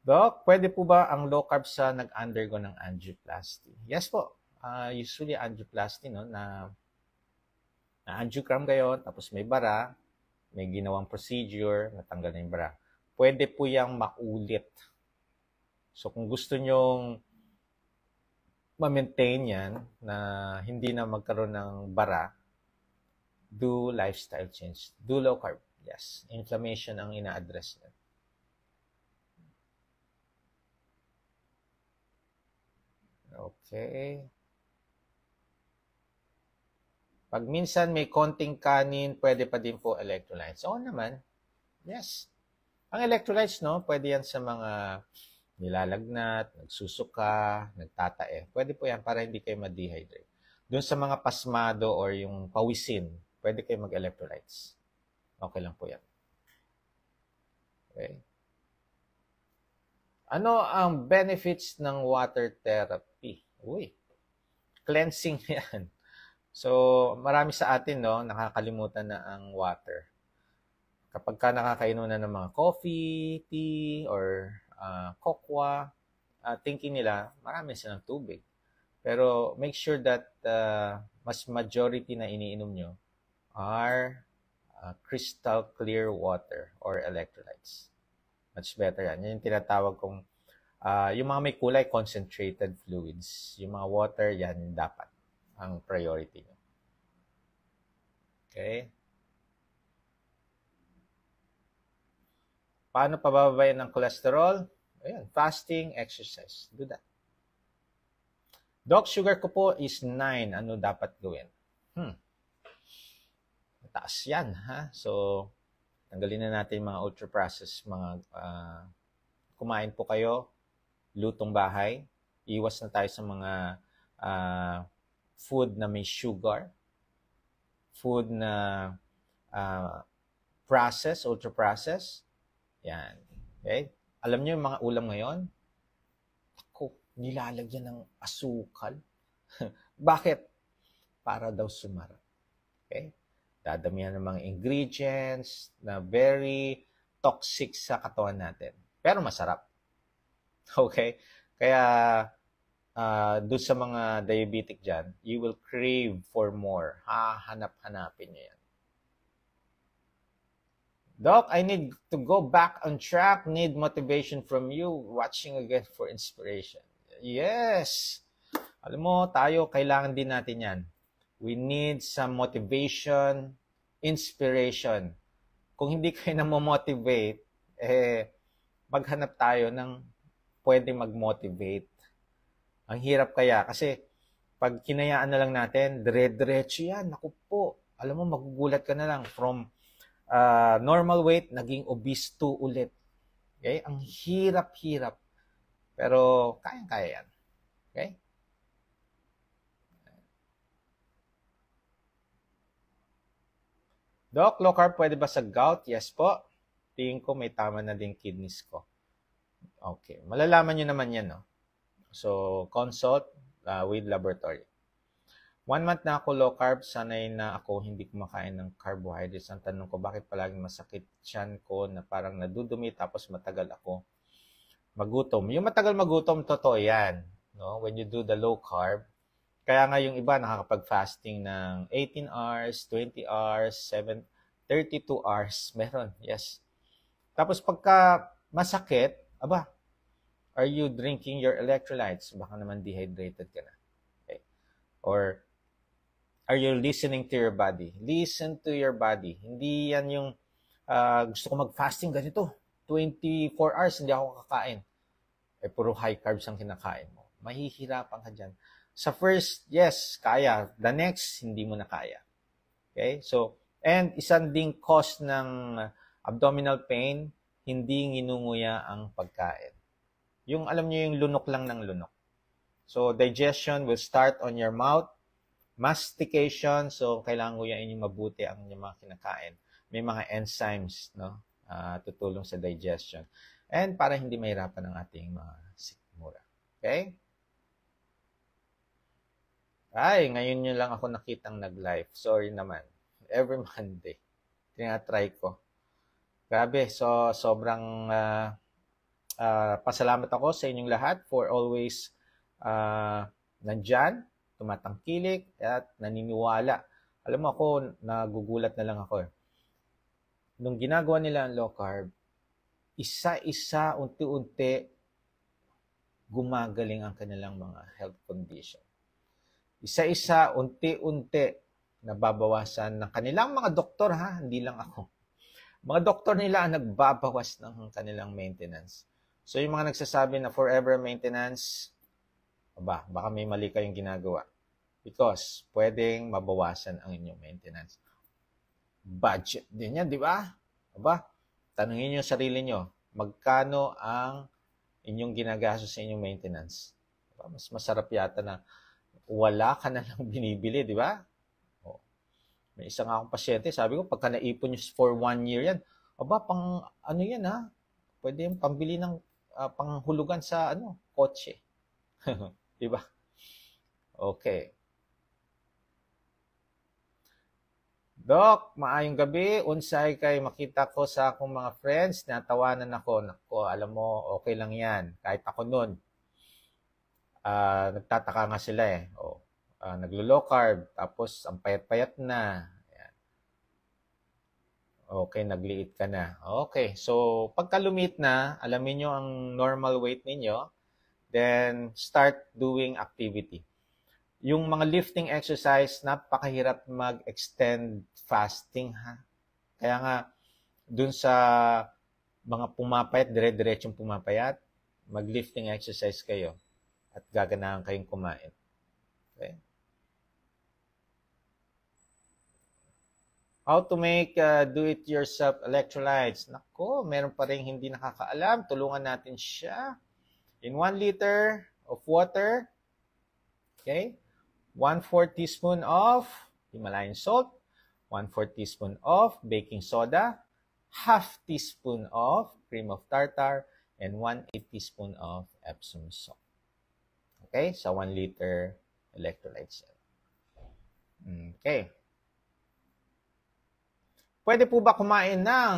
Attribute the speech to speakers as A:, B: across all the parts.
A: Doc, pwede po ba ang low carb sa nag-undergo ng angioplasty? Yes po. Usually angioplasty, no, na angiogram kayo, tapos may bara, may ginawang procedure, natanggal na yung bara. Pwede po yung maulit. So kung gusto nyong ma-maintain yan, na hindi na magkaroon ng bara, do lifestyle change. Do low carb. Yes. Inflammation ang ina-address niya. Okay. Pag minsan may konting kanin, pwede pa din po electrolytes. Oo naman. Yes. Ang electrolytes, no, pwede yan sa mga nilalagnat, nagsusuka, nagtatae. Pwede po yan para hindi kayo ma-dehydrate. Doon sa mga pasmado or yung pawisin, pwede kayo mag-electrolytes. Okay lang po yan. Okay. Ano ang benefits ng water therapy? Uy, cleansing yan. So, marami sa atin, no, nakakalimutan na ang water. Kapag ka nakakainom na ng mga coffee, tea, or kokwa, thinking nila, marami silang tubig. Pero make sure that mas majority na iniinom nyo are crystal clear water or electrolytes. Much better yan. Yan yung tinatawag kong, yung mga may kulay, concentrated fluids. Yung mga water, yan dapat ang priority nyo. Okay? Paano pababayan ng cholesterol? Ayan, fasting, exercise. Do that. Doc, sugar ko po is 9. Ano dapat gawin? Mataas yan, ha? So, tanggalin na natin mga ultra-processed, mga kumain po kayo, lutong bahay. Iwas na tayo sa mga food na may sugar, food na processed, ultra-processed. Yan. Okay? Alam niyo yung mga ulam ngayon? Ako, nilalagyan ng asukal. Bakit? Para daw sumarap. Okay? Dadamihan ng mga ingredients na very toxic sa katawan natin. Pero masarap. Okay? Kaya, doon sa mga diabetic dyan, you will crave for more. Hahanap-hanapin nyo yan. Doc, I need to go back on track. Need motivation from you. Watching again for inspiration. Yes! Alam mo, tayo, kailangan din natin yan. We need some motivation, inspiration. Kung hindi kayo na-motivate, maghanap tayo ng pwede mag-motivate. Ang hirap kaya kasi pag kinayaan na lang natin, dire-diretso yan. Naku po, alam mo, magugulat ka na lang from normal weight, naging obese 2 ulit. Okay? Ang hirap-hirap. Pero kayang-kaya yan. Okay? Doc, low carb pwede ba sa gout? Yes po. Tingin ko may tama na din kidneys ko. Okay. Malalaman nyo naman yan, no? So, consult with laboratory. 1 month na ako low carb, sanay na ako hindi kumakain ng carbohydrates. Ang tanong ko, bakit palaging masakit tiyan ko na parang nadudumi tapos matagal ako magutom? Yung matagal magutom, totoo yan. No? When you do the low carb, kaya nga yung iba nakakapag-fasting ng 18 hours, 20 hours, 32 hours. Meron, yes. Tapos pagka masakit, aba, are you drinking your electrolytes? Baka naman dehydrated ka na. Okay. Or are you listening to your body? Listen to your body. Hindi yan yung gusto ko mag-fasting ganito. 24 hours hindi ako kakain. Puro high carbs ang kinakain mo. Mahihirapan ka dyan. Sa first, yes, kaya. The next, hindi mo na kaya. Okay? So, and isang ding cause ng abdominal pain, hindi nginunguya ang pagkain. Yung alam nyo yung lunok lang ng lunok. So, digestion will start on your mouth. Mastication, so kailangan nguyain yung mabuti ang inyong mga kinakain. May mga enzymes, no? Tutulong sa digestion. And para hindi mahirapan ang ating mga sikmura. Okay? Ay, ngayon nyo lang ako nakitang nag-live. Sorry naman. Every Monday. Tinatry ko. Grabe, so sobrang Pasalamat ako sa inyong lahat for always nandyan, tumatangkilik, at naniniwala. Alam mo ako, nagugulat na lang ako. Nung ginagawa nila ang low carb, isa-isa, unti-unti, gumagaling ang kanilang mga health condition. Isa-isa, unti-unti, nababawasan ng kanilang mga doktor, ha? Hindi lang ako. Mga doktor nila ang nagbabawas ng kanilang maintenance. So, yung mga nagsasabi na forever maintenance, baka may mali kayong ginagawa. Because, pwedeng mabawasan ang inyong maintenance. Budget din yan, di ba? Tanungin niyo sarili niyo, magkano ang inyong ginagastos sa inyong maintenance? Mas masarap yata na wala ka na lang binibili, di ba? May isang akong pasyente, sabi ko, pagka naipon nyo for 1 year yan, pang ano yan ha? Pwede yung pambili ng panghulugan sa kotse. Di ba? Okay. Doc, maayong gabi. Unsay kay makita ko sa akong mga friends, natawanan ako. Nako, alam mo, okay lang yan. Kahit ako nun. Nagtataka nga sila eh. Naglo-low carb, tapos ang payat-payat na. Ayan. Okay, nagliit ka na. Okay, so pagka lumit na, alamin nyo ang normal weight ninyo, then start doing activity. Yung mga lifting exercise, napakahirap mag-extend fasting, ha? Kaya nga, dun sa mga pumapayat, dire-diretsong pumapayat, mag-lifting exercise kayo at gaganahan kayong kumain. Okay? How to make do-it-yourself electrolytes. Nako, meron pa rin hindi nakakaalam. Tulungan natin siya. In 1 liter of water, okay, 1/4 teaspoon of Himalayan salt, 1/4 teaspoon of baking soda, 1/2 teaspoon of cream of tartar, and 1/8 teaspoon of Epsom salt. Okay, sa 1 liter electrolytes. Okay. Pwede po ba kumain ng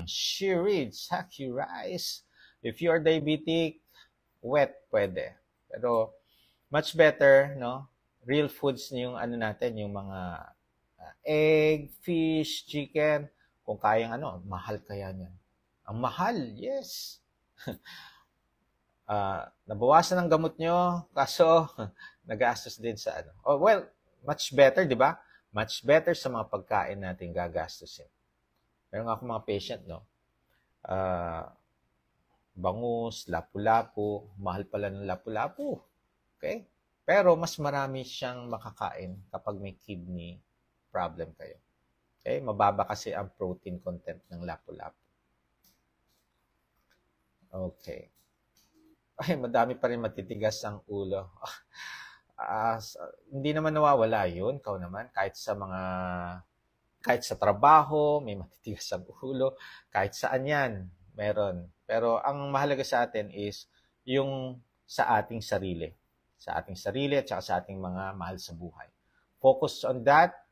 A: Sherid Saki rice? If you are diabetic, wet pwede. Pero much better, no? Real foods yung natin, yung mga egg, fish, chicken. Kung kayang mahal kaya niyan. Ang mahal, yes. Nabawasan ang gamot nyo, kaso nagastos din sa well, much better, di ba? Much better sa mga pagkain natin gagastusin. Meron nga ako mga patient, no? Bangus, lapu-lapu, mahal pala ng lapu-lapu. Okay? Pero mas marami siyang makakain kapag may kidney problem kayo. Okay? Mababa kasi ang protein content ng lapu-lapu. Okay. Ay, madami pa rin matitigas ang ulo. Hindi naman nawawala yun. Ikaw naman, kahit sa trabaho, may matitigas ang ulo. Kahit saan yan, meron. Pero ang mahalaga sa atin is yung sa ating sarili. Sa ating sarili at saka sa ating mga mahal sa buhay. Focus on that,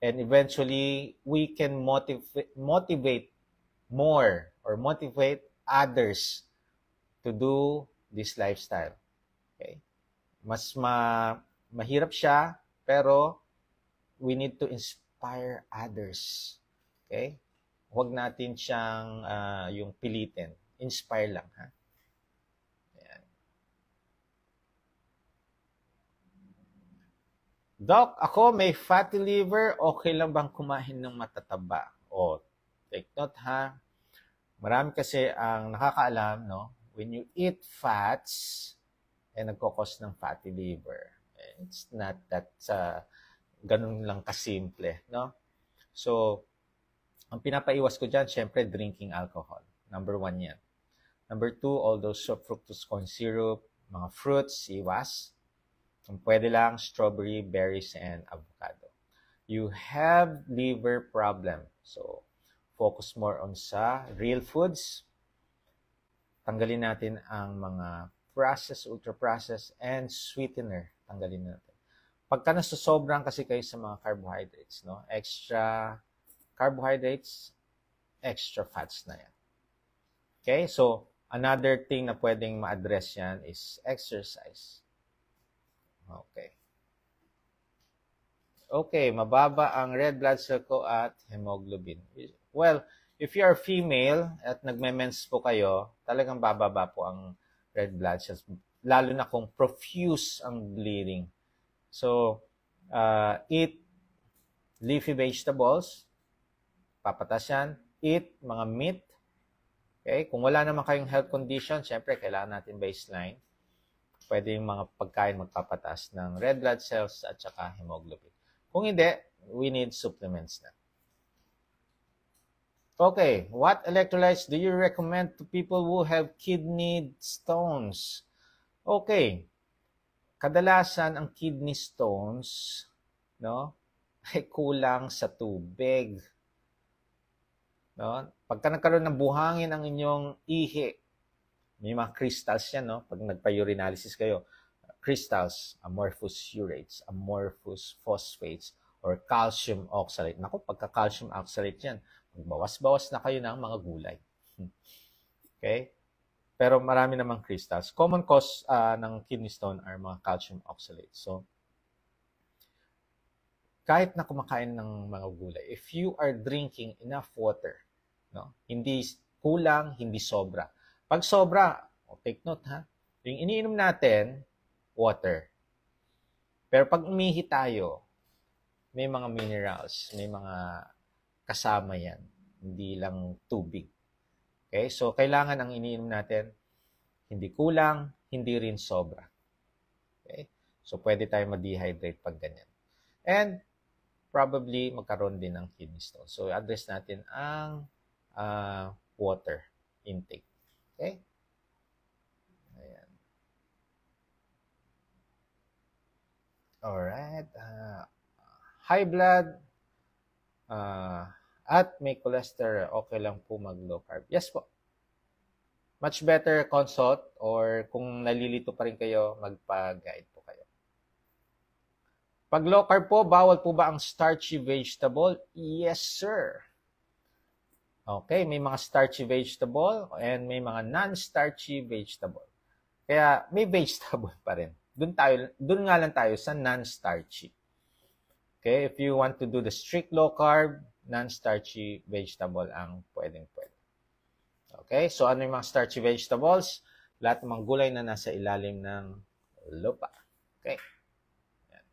A: and eventually we can motivate more or motivate others to do this lifestyle. Okay? Mas mahirap siya, pero we need to inspire others. Okay? Huwag natin siyang yung pilitin. Inspire lang, ha? Doc, ako may fatty liver, okay lang bang kumain ng matataba? Take note ha. Marami kasi ang nakakaalam, no? When you eat fats, nagkakos ng fatty liver. It's not that ganun lang kasimple, no? So, ang pinapaiwas ko dyan, syempre, drinking alcohol. Number 1 yan. Number 2, all those fructose corn syrup, mga fruits, iwas. Kung pwede lang, strawberry, berries, and avocado. You have liver problem. So, focus more on sa real foods. Tanggalin natin ang mga processed, ultra-processed, and sweetener. Tanggalin natin. Pagka nasusobrang kasi kayo sa mga carbohydrates, no? Extra carbohydrates, extra fats na yan. Okay? So, Another thing na pwedeng ma-address yan is exercise. Okay. Okay, mababa ang red blood cell ko at hemoglobin. Well, if you are female at nagme-mens po kayo, talagang bababa po ang red blood cells. Lalo na kung profuse ang bleeding. So, eat leafy vegetables. Papatas yan. Eat mga meat. Okay? Kung wala naman kayong health condition, syempre, kailangan natin baseline. Pwede yung mga pagkain magpapatas ng red blood cells at saka hemoglobin. Kung hindi, we need supplements na. Okay, what electrolytes do you recommend to people who have kidney stones? Okay, kadalasan ang kidney stones, no, ay kulang sa tubig. No? Pagka nagkaroon ng buhangin ang inyong ihi, may mga crystals yan, no? Pag nagpa-urinalysis kayo, crystals, amorphous urates, amorphous phosphates, or calcium oxalate. Naku, pagka calcium oxalate yan, magbawas-bawas na kayo ng mga gulay. Okay? Pero marami namang crystals. Common cause ng kidney stone are mga calcium oxalate. So, kahit na kumakain ng mga gulay, if you are drinking enough water, no? Hindi kulang, hindi sobra. Pag sobra, take note ha, yung iniinom natin, water. Pero pag umihi tayo, may mga minerals, may mga kasama yan. Hindi lang tubig. Okay? So, kailangan ang iniinom natin, hindi kulang, hindi rin sobra. Okay? So, pwede tayo ma-dehydrate pag ganyan. And, probably, magkaroon din ng kidney stone. So, address natin ang water intake. Okay? Ayan. Alright. High blood at may cholesterol, okay lang po mag-low carb. Yes po. Much better consult or kung nalilito pa rin kayo, magpa-guide po kayo. Pag low carb po, bawal po ba ang starchy vegetable? Yes, sir. Okay, may mga starchy vegetable and may mga non-starchy vegetable. Kaya may vegetable pa rin. Doon nga lang tayo sa non-starchy. Okay, if you want to do the strict low carb, non-starchy vegetable ang pwedeng. Okay, so ano yung mga starchy vegetables? Lahat ng mga gulay na nasa ilalim ng lupa. Okay. Yan.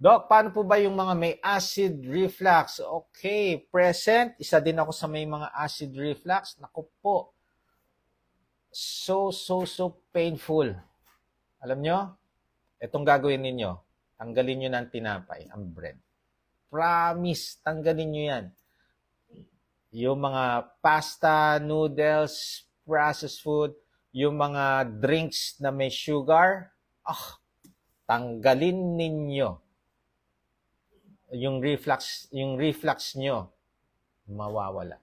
A: Doc, paano po ba yung mga may acid reflux? Okay, present. Isa din ako sa may mga acid reflux. Naku po. So painful. Alam nyo? Itong gagawin ninyo. Tanggalin nyo ng tinapay, ang bread. Promise, tanggalin nyo yan. Yung mga pasta, noodles, processed food, yung mga drinks na may sugar, tanggalin ninyo. Yung reflux nyo, mawawala.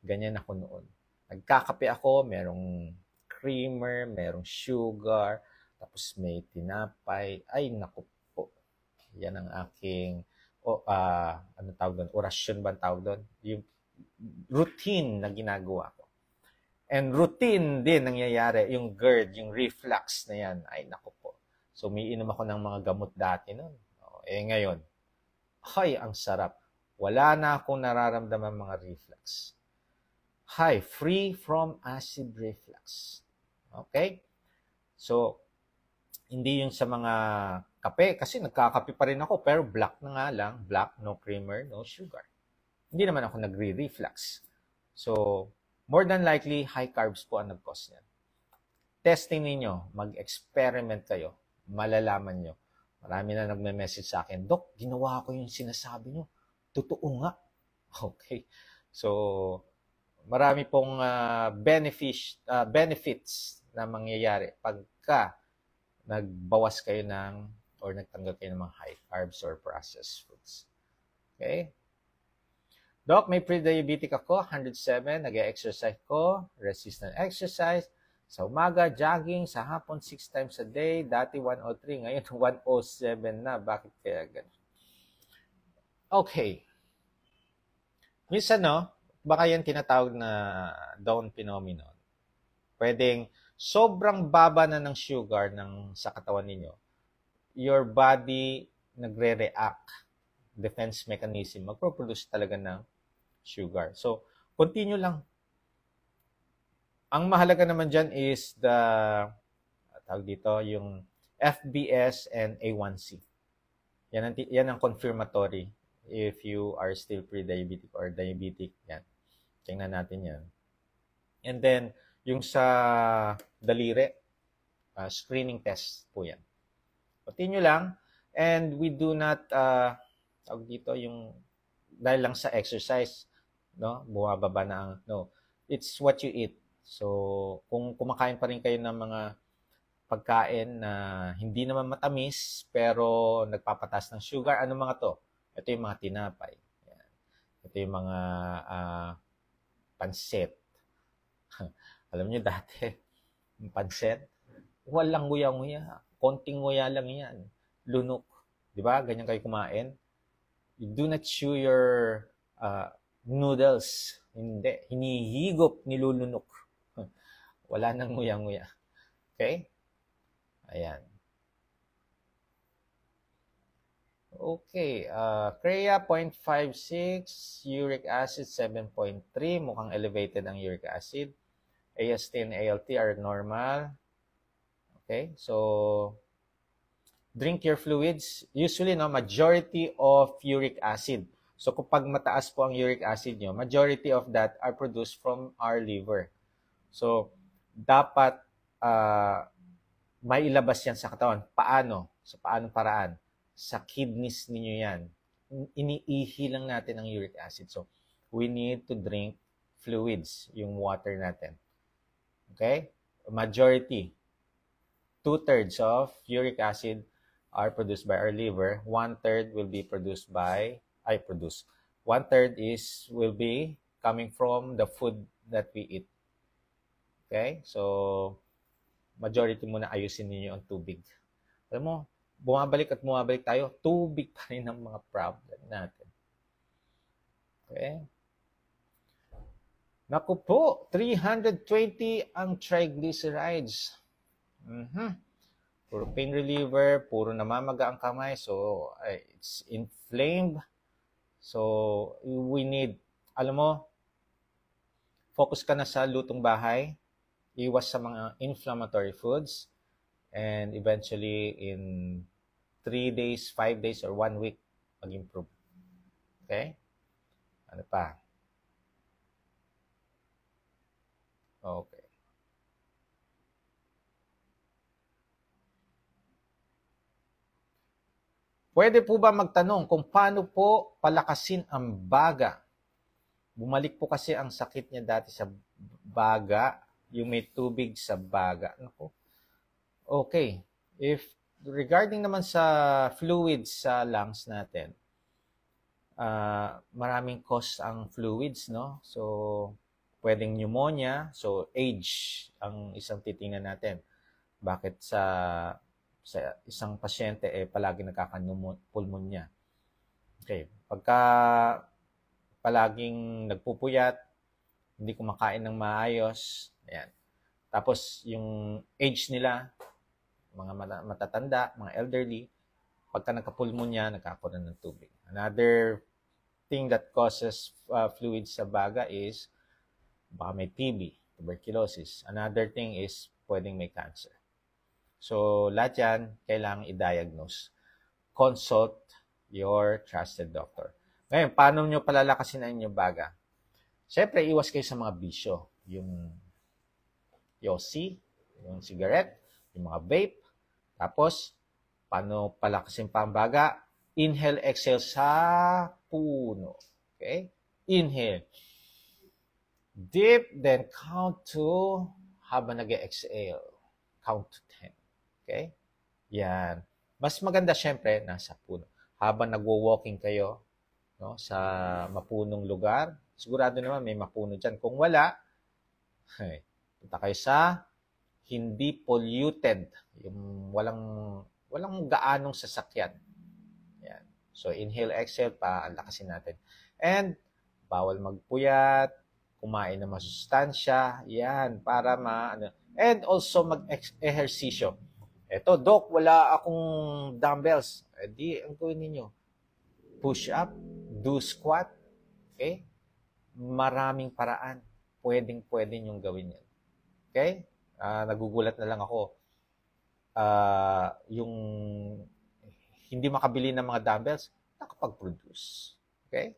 A: Ganyan ako noon. Nagkakape ako, merong creamer, merong sugar, tapos may tinapay. Ay, naku po. Yan ang aking, ano tawag doon? Orasyon ba tawag doon? Yung routine na ginagawa ko. And routine din nangyayari, yung GERD, yung reflux na yan. Ay, naku po. So, umiinom ako ng mga gamot dati noon. Ngayon, ay, ang sarap. Wala na akong nararamdaman mga reflux. Hi, free from acid reflux. Okay? So, hindi yung sa mga kape, kasi nagkakape pa rin ako, pero black na nga lang, black, no creamer, no sugar. Hindi naman ako nagre-reflux. So, more than likely, high carbs po ang nag-cause niyan. Testing ninyo, mag-experiment kayo, malalaman nyo. Marami na nagme-message sa akin, Dok, ginawa ko yung sinasabi nyo. Totoo nga. Okay. So, marami pong benefits na mangyayari pagka nagbawas kayo ng or nagtanggal kayo ng mga high carbs or processed foods. Okay? Doc, may pre-diabetic ako, 107, nag-exercise ko, resistant exercise, sa umaga, jogging, sa hapon, 6 times a day, dati 103, ngayon 107 na, bakit kaya ganun? Okay. Minsan, no, baka yan tinatawag na Down phenomenon. Pwedeng sobrang baba na ng sugar sa katawan ninyo, your body nagre-react, defense mechanism, magpo-produce talaga ng sugar. So, continue lang. Ang mahalaga naman dyan is tawag dito, yung FBS and A1C. Yan ang confirmatory if you are still pre-diabetic or diabetic. Yan. Tingnan natin yan. And then, yung sa daliri, screening test po yan. Continue lang. And we do not, tawag dito, dahil lang sa exercise, no? Bumababa na ang, no. It's what you eat. So, kung kumakain pa rin kayo ng mga pagkain na hindi naman matamis, pero nagpapatas ng sugar, ano mga to? Ito yung mga tinapay. Yan. Ito yung mga pansit. Alam nyo dati, yung pansit, walang nguya-nguya. Konting nguya lang yan. Lunok. Di ba? Ganyan kayo kumain. You do not chew your noodles. Hindi. Hinihigop, nilulunok. Wala nang nguya-nguya. Okay? Ayan. Okay. CREA 0.56, uric acid 7.3. Mukhang elevated ang uric acid. AST and ALT are normal. Okay? So, drink your fluids. Usually, no, majority of uric acid. So, kapag mataas po ang uric acid nyo, majority of that are produced from our liver. So, dapat may ilabas yan sa katawan. Paano? Sa paanong paraan? Sa kidneys ninyo yan. Iniihi lang natin ang uric acid. So, we need to drink fluids, yung water natin. Okay? Majority, 2/3 of uric acid are produced by our liver. 1/3 will be produced by, 1/3 will be coming from the food that we eat. Okay? So, majority muna ayusin niyo ang tubig. Alam mo, bumabalik tayo, tubig pa rin ang mga problem natin. Okay? Naku po, 320 ang triglycerides. Puro pain reliever, puro namamaga ang kamay, so it's inflamed. So, we need, alam mo, focus ka na sa lutong bahay, iwas sa mga inflammatory foods, and eventually in 3 days, 5 days, or 1 week, mag-improve. Okay? Ano pa? Okay. Pwede po ba magtanong kung paano po palakasin ang baga? Bumalik po kasi ang sakit niya dati sa baga, yung may tubig sa baga. Ako. Okay. Regarding naman sa fluids sa lungs natin, maraming cause ang fluids, no? So, pwedeng pneumonia. So, age ang isang titingnan natin. Bakit sa isang pasyente palagi nagkaka-pneumonia? Okay. Pagka palaging nagpupuyat, hindi kumakain ng maayos, ayan. Tapos, yung age nila, mga matatanda, mga elderly, pagka nagka-pulmonya, nagkakaroon ng tubig. Another thing that causes fluids sa baga is baka may TB, tuberculosis. Another thing is pwedeng may cancer. So, lahat yan, kailangang i-diagnose. Consult your trusted doctor. Ngayon, paano nyo palalakasin ang inyong baga? Siyempre, iwas kayo sa mga bisyo. Yung yosi, yung cigarette, yung mga vape. Tapos, paano palakasin pa ang baga? Inhale, exhale sa puno. Okay? Inhale. Deep, then count to, habang nag-exhale, count to 10. Okay? Yan. Mas maganda syempre, nasa puno. Habang nagwo-walking kayo, no, sa mapunong lugar, sigurado naman may mapuno dyan. Kung wala, punta kayo sa hindi polluted, yung walang gaanong sasakyan. Yan. So, inhale, exhale pa, lakasin natin. And, bawal magpuyat, kumain ng masustansya, yan, para and also mag-ehersisyo. Eto, Doc, wala akong dumbbells. Di, ang gawin ninyo, push up, do squat, okay? Maraming paraan. Pwedeng-pwede yung gawin yan. Okay? Nagugulat na lang ako. Yung hindi makabili ng mga dumbbells, nakapag-produce. Okay?